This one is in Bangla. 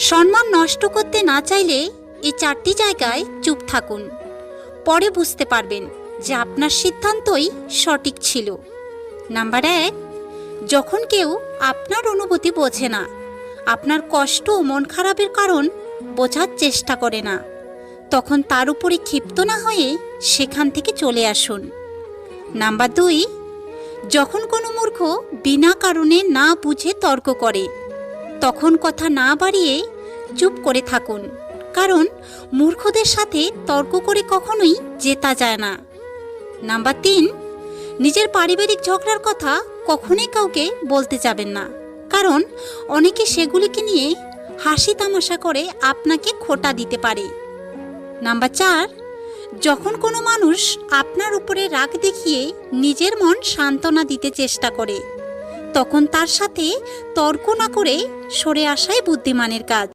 সম্মান নষ্ট করতে না চাইলে এই 4টি জায়গায় চুপ থাকুন। পরে বুঝতে পারবেন যে আপনার সিদ্ধান্তই সঠিক ছিল। নাম্বার 1, যখন কেউ আপনার অনুভূতি বোঝে না, আপনার কষ্ট ও মন খারাপের কারণ বোঝার চেষ্টা করে না, তখন তার উপরে ক্ষিপ্ত না হয়ে সেখান থেকে চলে আসুন। নাম্বার 2, যখন কোনো মূর্খ বিনা কারণে না বুঝে তর্ক করে, তখন কথা না বাড়িয়ে চুপ করে থাকুন, কারণ মূর্খদের সাথে তর্ক করে কখনোই জেতা যায় না। নাম্বার 3, নিজের পারিবারিক ঝগড়ার কথা কখনোই কাউকে বলতে যাবেন না, কারণ অনেকে সেগুলিকে নিয়ে হাসি তামাশা করে আপনাকে খোঁটা দিতে পারে। নাম্বার 4, যখন কোনো মানুষ আপনার উপরে রাগ দেখিয়ে নিজের মন সান্ত্বনা দিতে চেষ্টা করে, তখন তার সাথে তর্ক না করে সরে আসাই বুদ্ধিমানের কাজ।